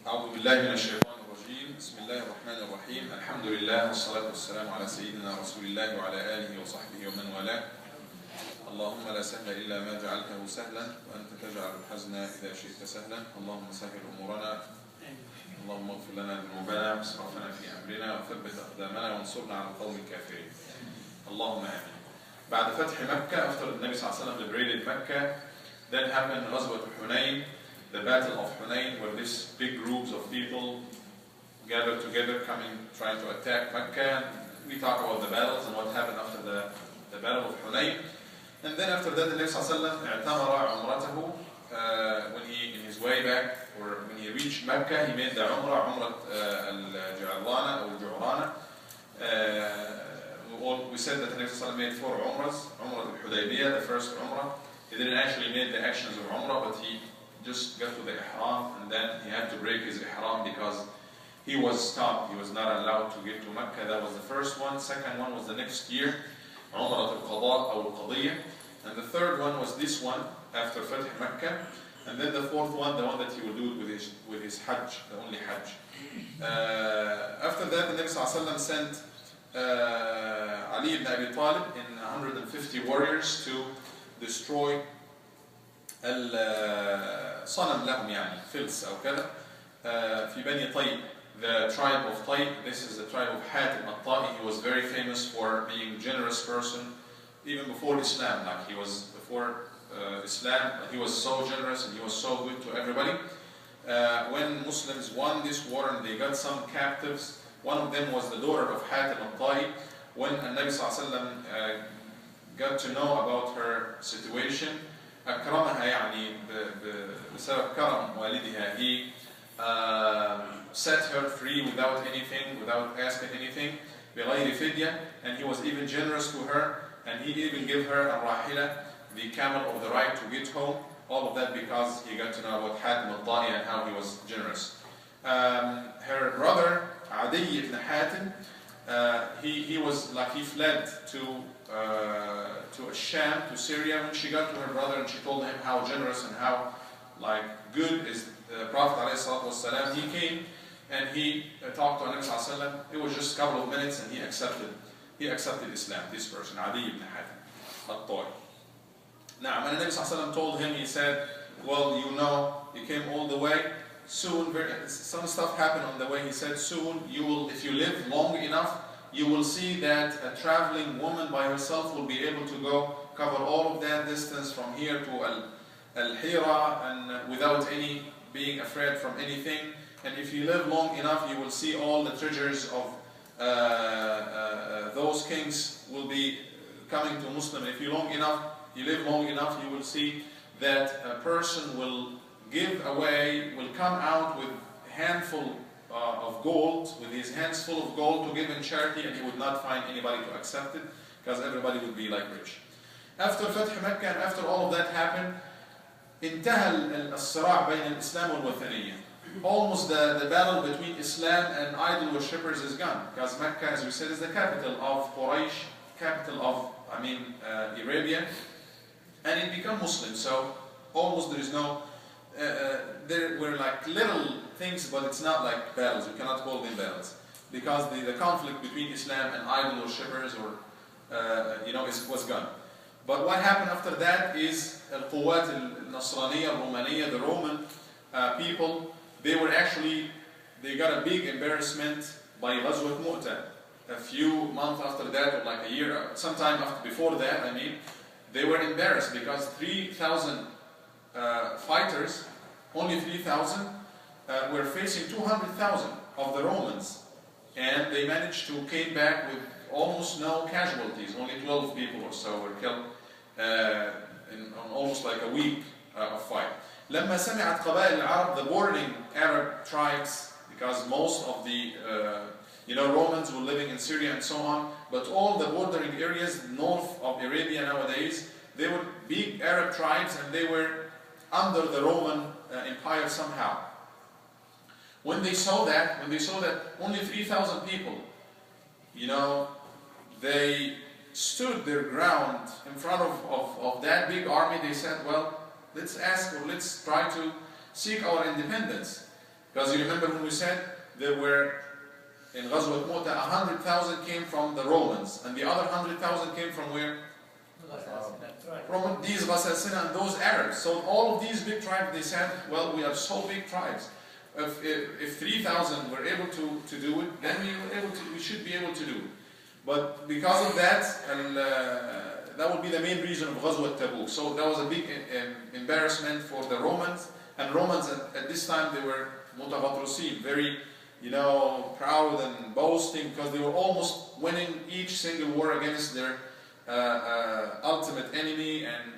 أعوذ بالله من الشيطان الرجيم. بسم الله الرحمن الرحيم. الحمد لله والصلاة والسلام على سيدنا رسول الله وعلى آله وصحبه ومن والاه. اللهم لا سهل إلا ما جعلته سهلا وأنت تجعل الحزن إذا شئت سهلا. اللهم سهل أمورنا، اللهم اغفر لنا ذنوبنا واسرافنا في أمرنا وثبت أقدامنا وانصرنا على القوم الكافرين. اللهم آمين. بعد فتح مكة, after the Nabi sallallahu alaihi wasallam liberated Mecca, then happened Ghazwat Hunayn, the battle of Hunayn, where these big groups of people gathered together, trying to attack Mecca. We talk about the battles and what happened after the battle of Hunayn. And then after that, the Nabi sallallahu alaihi wasallam when he, in his way back, or when he reached Mecca, he made the Umrah al-Ju'rana or Ju'rana. We said that the Nabi sallallahu alaihi wasallam made 4 Umrahs. Umrah al-Hudaybiyah, the first Umrah. He didn't actually make the actions of Umrah, but he just got to the Ihram, and then he had to break his Ihram because he was stopped. He was not allowed to get to Mecca. That was the first one. Second one was the next year, Umrah al-Qada or al-Qadiyah. And the third one was this one, after Fatih Mecca. And then the fourth one, the one that he will do with his Hajj, the only Hajj. After that, the Nabi sallallahu alaihi wasallam sent Ali ibn Abi Talib in 150 warriors to destroy الصنم لهم يعني فلس أو كذا في بني طيب, the tribe of Tayyib. This is the tribe of Hatim al-Ta'i. He was very famous for being a generous person even before Islam. Like he was before Islam, he was so generous and he was so good to everybody. When Muslims won this war and they got some captives, one of them was the daughter of Hatim al-Ta'i. When Nabi sallallahu alaihi wasallam got to know about her situation, أكرمها يعني بسبب كرم والدها, he set her free without anything, without asking anything, بغير فدية, and he was even generous to her, and he even gave her الراحلة, the camel of the right to get home. All of that because he got to know about Hatim al-Ta'i and how he was generous. Her brother Adi ibn Hatim, he was like, he fled to Sham, to Syria. When she got to her brother and she told him how generous and how like good is the Prophet ﷺ, he came and he talked to Nabi sallallahu alaihi wasallam. It was just a couple of minutes and he accepted Islam. This person, Adi ibn Hatim al-Ta'i. Now, when Nabi sallallahu alaihi wasallam told him, he said, well, you know, you came all the way. Soon, some stuff happened on the way. He said, soon you will, if you live long enough, you will see that a traveling woman by herself will be able to go cover all of that distance from here to Al-Hira and without being afraid from anything. And if you live long enough, you will see all the treasures of those kings will be coming to Muslim. If you live long enough, you will see that a person will come out with a handful of gold, with his hands full of gold to give in charity, and he would not find anybody to accept it because everybody would be like rich. After Fath Mecca and after all of that happened, انتهى الصراع بين الإسلام والوثنية. Almost the battle between Islam and idol worshippers is gone, because Mecca, as we said, is the capital of Quraysh, capital of Arabia, and it became Muslim. So almost there is no. There were like little things, but it's not like battles. We cannot call them battles because the conflict between Islam and idol worshippers, was gone. But what happened after that is al-Quwat al-Nasraniyya, al-Romaniyya, the Roman people. They got a big embarrassment by Ghazwat Mu'tah. A few months after that, or like a year, sometime before that, they were embarrassed because 3,000 fighters, only 3,000 were facing 200,000 of the Romans, and they managed to came back with almost no casualties. Only 12 people or so were killed in almost like a week of fight. لما سمعت قبائل العرب, the bordering Arab tribes, because most of the Romans were living in Syria and so on, but all the bordering areas north of Arabia nowadays, they were big Arab tribes and they were under the Roman Empire somehow. When they saw that only 3,000 people, they stood their ground in front of that big army. They said, well, let's try to seek our independence. Because you remember when we said there were in Ghazwat Mu'tah 100,000 came from the Romans, and the other 100,000 came from where? From these Ghasasina and those Arabs. So all of these big tribes, they said, well, we are so big tribes. If 3,000 were able to do it, then we should be able to do it. But because of that, and that would be the main reason of Ghazwat Tabook. So that was a big embarrassment for the Romans. And Romans at this time, they were mutaghatirin, very, proud and boasting, because they were almost winning each single war against their ultimate enemy, and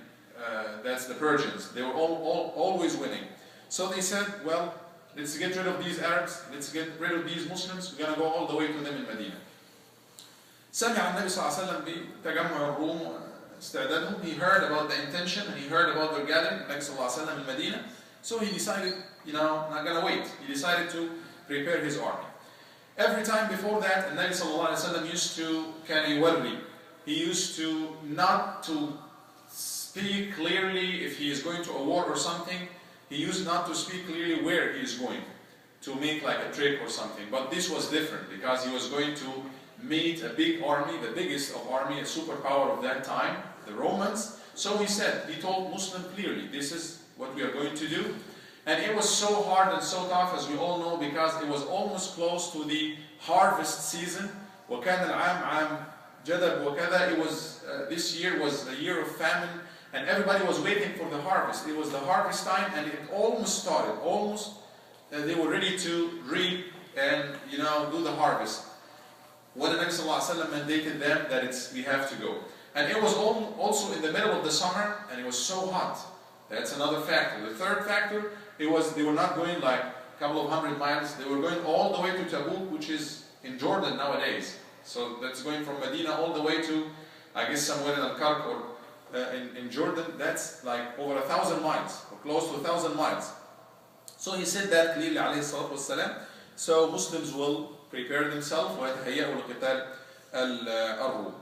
that's the Persians. They were always winning. So they said, well, let's get rid of these Arabs, let's get rid of these Muslims, we're going to go all the way to them in Medina. سمع النبي صلى الله عليه وسلم بتجمع الروم استعدادهم. He heard about the intention, and he heard about their gathering, النبي صلى الله عليه وسلم in Medina. So he decided, not going to wait. He decided to prepare his army. Every time before that, النبي صلى الله عليه وسلم used to كان يوري. He used to not to speak clearly if he is going to a war or something. He used not to speak clearly where he is going, to make like a trick or something. But this was different, because he was going to meet a big army, the biggest of army, a superpower of that time, the Romans. So he told Muslim clearly, this is what we are going to do. And it was so hard and so tough, as we all know, because it was almost close to the harvest season. وَكَانَ الْعَامْ عَامْ جَدَبْ وَكَذَا. It was, this year was a year of famine, and everybody was waiting for the harvest. It was the harvest time, and it almost started. They were ready to reap and, do the harvest, when the Nabi Sallallahu Alaihi Wasallam mandated them that we have to go. And it was also in the middle of the summer, and it was so hot. That's another factor. The third factor, they were not going like a couple of 100 miles. They were going all the way to Tabook, which is in Jordan nowadays. So that's going from Medina all the way to, I guess, somewhere in Al-Kark or in Jordan. That's like over 1,000 miles, or close to 1,000 miles. So he said that clearly, alayhi salatu wassalam. So Muslims will prepare themselves ويتهيأوا لقتال الروم.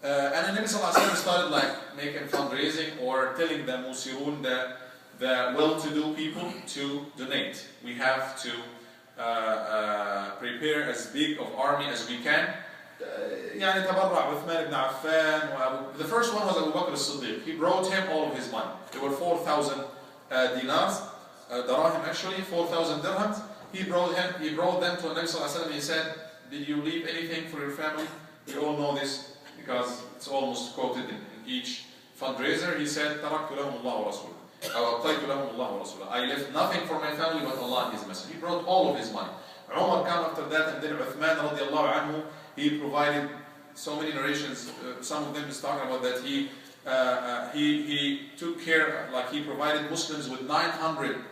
And the Nabi Sallallahu Alaihi Wasallam started like making fundraising, or telling the musirun, the well-to-do people, to donate. We have to prepare as big of army as we can. يعني تبرع عثمان بن عفان. The first one was Abu Bakr as-Siddiq. He brought him all of his money. There were 4,000 dinars, darahim actually, 4,000 dirhams. He brought them to the Nabi Sallallahu Alaihi Wasallam. He said, did you leave anything for your family? We all know this, because it's almost quoted in each fundraiser. He said, تَرَكْتُ لَهُمُ اللَّهُ وَرَسُولُهُ أَوْقَيْتُ لَهُمُ اللَّهُ وَرَسُولُهُ. I left nothing for my family but Allah and His Messenger. He brought all of his money. Umar came after that, and then Uthman radiallahu anhu, he provided so many narrations. Some of them is talking about that he took care, like he provided Muslims with 900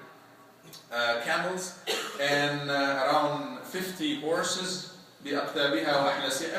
camels and around 50 horses, بِأَقْتَابِهَا وَأَحْلَاسِهَا,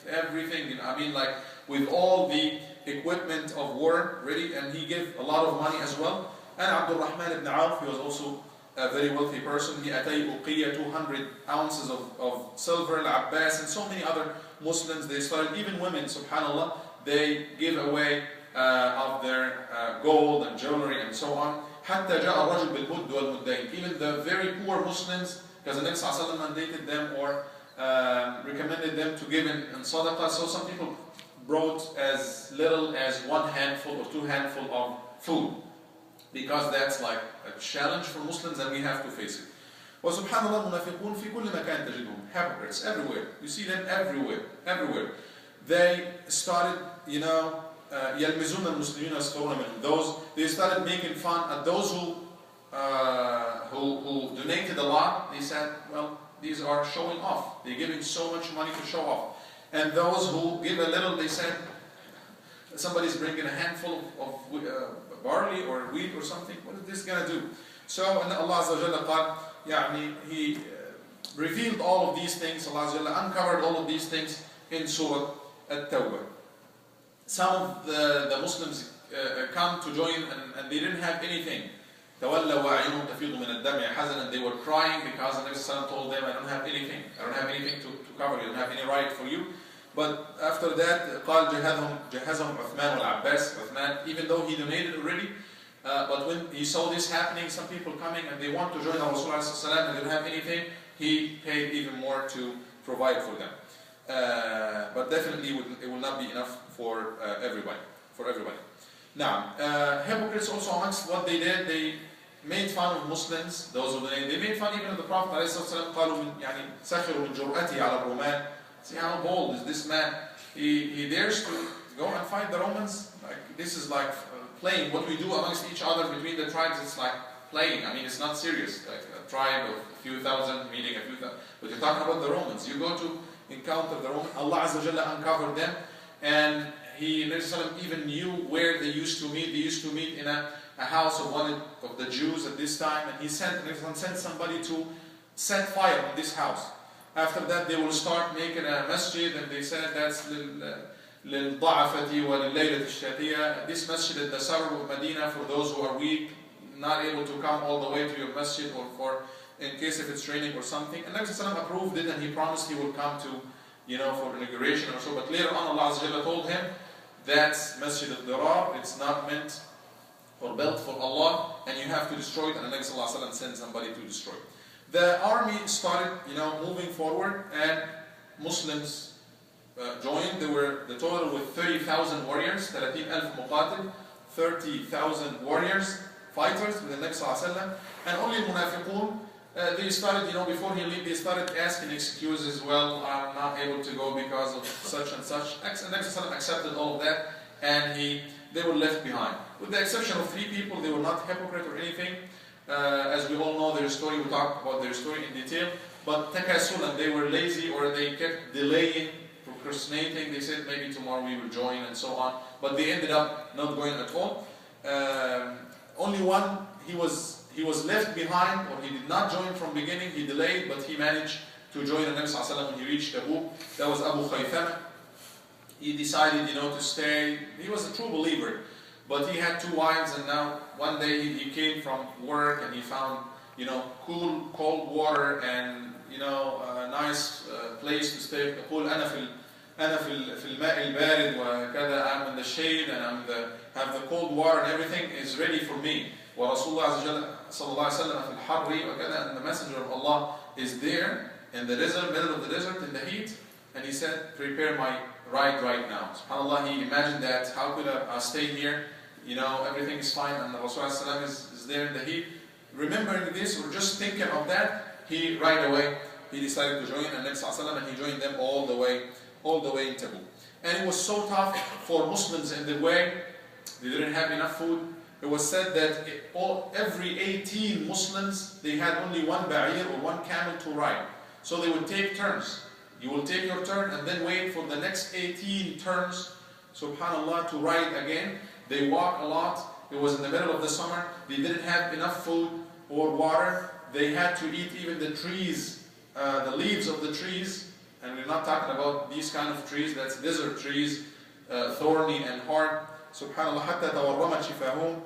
everything, I mean, like with all the equipment of war ready, and he gave a lot of money as well. And Abdul Rahman ibn Auf, he was also a very wealthy person. He atay uqiyya, 200 ounces of silver, al-Abbas, and so many other Muslims. They started, even women, subhanallah, they give away of their gold and jewelry and so on. حتى جاء الرجل بالمد والمدين. Even the very poor Muslims, because the Nabi Sallallahu Alaihi Wasallam mandated them or recommended them to give in sadaqah. So some people brought as little as 1 handful or 2 handful of food, because that's like a challenge for Muslims and we have to face it. وسبحان الله المنافقون في كل مكان تجدهم. Hypocrites everywhere. You see them everywhere. They started, يلمزون المسلمين ويسخرون منهم. They started making fun at those who donated a lot. They said, well, these are showing off. They're giving so much money to show off. And those who give a little, they said, somebody's bringing a handful of barley or wheat or something. What is this going to do? So, and Allah Azza wa Jalla قال, He revealed all of these things. Allah Azza wa Jalla uncovered all of these things in Surah At-Tawbah. Some of the Muslims come to join, and they didn't have anything. تَوَلَّوْا وَأَعْيُنُهُمْ تَفِيضُ مِنَ الدَّمْعِ حَزَنًا. They were crying because the Nabi Sallallahu Alaihi Wasallam told them, I don't have anything. I don't have anything to cover you. I don't have any right for you. But after that, قال جهزهم عثمان والعباس. Uthman, even though he donated already, But when he saw this happening, some people coming and they want to join Rasulullah and they don't have anything, he paid even more to provide for them. But definitely it will not be enough for everybody. Now, hypocrites also amongst what they did, they made fun of Muslims, those of the name. They made fun even of the Prophet ﷺ. قالوا يعني سخروا من جرأته على الرومان. See how bold is this man? He dares to go and fight the Romans. Like, this is like playing. What we do amongst each other between the tribes, it's like playing. I mean, it's not serious. Like a tribe of a few thousand meeting a few thousand. But you're talking about the Romans. You go to encounter the Romans. Allah Azza wa Jalla uncovered them, and He even knew where they used to meet. They used to meet in a house of one of the Jews at this time, and He sent somebody to set fire on this house. After that, they will start making a masjid, and they said that's للضعفة ولليلة الشاتية. This masjid in the suburb of Medina for those who are weak, not able to come all the way to your masjid, or for in case if it's raining or something. And Nabi Sallallahu approved it, and he promised he will come to, for inauguration or so. But later on, Allah Azza wa Jalla told him that's Masjid al-Dirar. It's not meant or built for Allah, and you have to destroy it. And Nabi Sallallahu Alaihi Wasallam sent somebody to destroy it. The army started, moving forward, and Muslims joined. There were the total with 30,000 warriors, 30,000 muqatil, 30,000 warriors, fighters with the Nabi Sallallahu Alaihi Wasallam, and only munafiqun. They started, before he left, they started asking excuses. Well, I'm not able to go because of such and such. And Nabi Sallallahu Alaihi Wasallam accepted all of that, and they were left behind. With the exception of 3 people, they were not hypocrite or anything. As we all know their story, we talked about their story in detail. But takasulan, they were lazy, or they kept delaying, procrastinating. They said maybe tomorrow we will join and so on. But they ended up not going at all. Only one, he was left behind, or he did not join from beginning. He delayed, but he managed to join the Nabi Sallallahu Alaihi Wasallam when he reached Tabook. That was Abu Khaythama. He decided, to stay. He was a true believer. But he had 2 wives, and now one day he came from work and he found, cold water and, a nice place to stay. يقول أنا في الماء البارد وكذا. I'm in the shade and have the cold water and everything is ready for me. ورسول الله عز وجل صلى الله عليه وسلم في الحر وكذا. And the messenger of Allah is there in the desert, middle of the desert, in the heat, and he said, prepare my ride right now. SubhanAllah, he imagined that. How could I stay here? Everything is fine, and the Rasulullah is there in the heat. Remembering this, or just thinking of that, he right away decided to join the Nabi Sallallahu Alaihi Wasallam, and he joined them all the way in Tabook. And it was so tough for Muslims in the way they didn't have enough food. It was said that every 18 Muslims, they had only one ba'ir or one camel to ride. So they would take turns. You will take your turn and then wait for the next 18 turns, subhanallah, to ride again. They walk a lot. It was in the middle of the summer. They didn't have enough food or water. They had to eat even the trees, the leaves of the trees. And we're not talking about these kind of trees. That's desert trees, thorny and hard. Subhanallah, حتى تورمت شفاههم.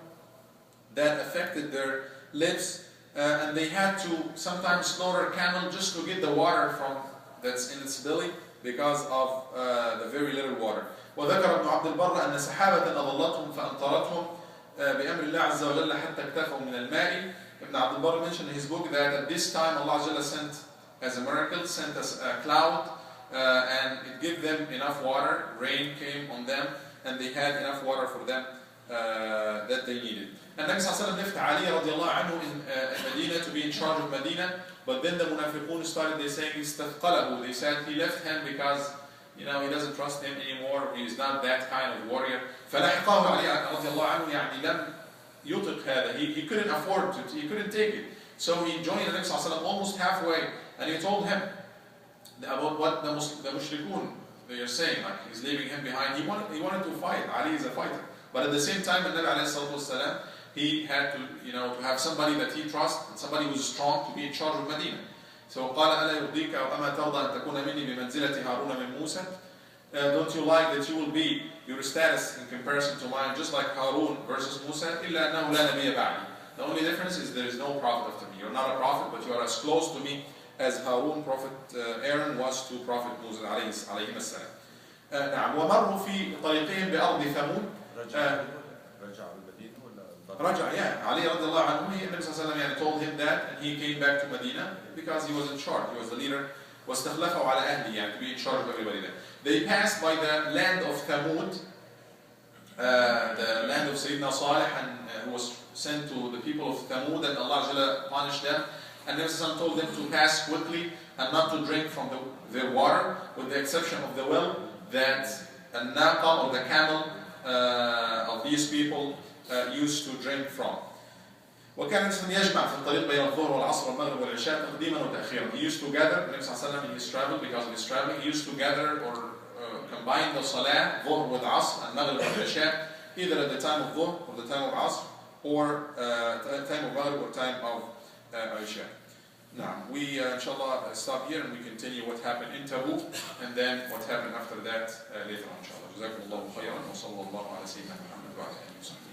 That affected their lips. And they had to sometimes slaughter a camel just to get the water from that's in its belly, because of the very little water. وذكر ابن عبد البر أن سحابة أظلتهم فأمطرتهم بأمر الله عز وجل حتى اكتفوا من الماء. Ibn Abd al-Barr mentioned in his book that at this time Allah Azza wa Jalla sent, as a miracle, sent us a cloud, and it gave them enough water. Rain came on them, and they had enough water for them that they needed. And Nabi Sallallahu Alaihi Wasallam left Ali radiallahu anhu in Medina to be in charge of Medina. But then the munafiqun started, they saying, istaqalahu. They said he left him because, he doesn't trust him anymore. He's not that kind of warrior. فَلَحِقَهُ عَلِيَّ رَضِيَ اللَّهُ عَنْهُ يعني لم يطق هذا. He couldn't afford to, he couldn't take it. So he joined the Nabi Sallallahu Alaihi Wasallam almost halfway, and he told him about what the mushrikun, they are saying, like he's leaving him behind. He wanted to fight. Ali is a fighter. But at the same time, the Nabi Sallallahu Alaihi Wasallam, he had to, to have somebody that he trusts, and somebody who's strong to be in charge of Medina. So قال ألا يرضيك أو أما ترضى أن تكون مني بمنزلة هارون من موسى. Don't you like that you will be your status in comparison to mine, just like Harun versus Musa? إلا أنه لا نبي بعدي. The only difference is there is no prophet after me. You're not a prophet, but you are as close to me as Harun, Prophet Aaron, was to Prophet Musa عليه السلام. نعم. ومروا في طريقهم بأرض ثمود. رجع, yeah. Ali radiallahu anhu, Nabi sallallahu alayhi wa sallam told him that, and he came back to Medina because he was in charge, he was the leader. واستخلفه على أهله, يعني to be in charge of everybody there. They passed by the land of Thamud, the land of Sayyidina Salih, and who was sent to the people of Thamud, and Allah Jalla punished them. And Nabi sallallahu told them to pass quickly and not to drink from their water, with the exception of the well that a naqa, or the camel of these people used to drink from. وكان الإنسان يجمع في الطريق بين الظهر والعصر والمغرب والعشاء تقديما وتأخيرا. He used to gather, Nabi sallallahu alayhi wa sallam, in his travel, because of his traveling, he used to gather or combine the salah, dhuhr with asr, and maghrib with isha, either at the time of dhuhr or the time of asr, or time of maghrib or time of isha. Now, we inshallah stop here and we continue what happened in Tabook, and then what happened after that later on inshallah. جزاكم الله خيرا وصلى الله على سيدنا محمد وعلى آله وصحبه.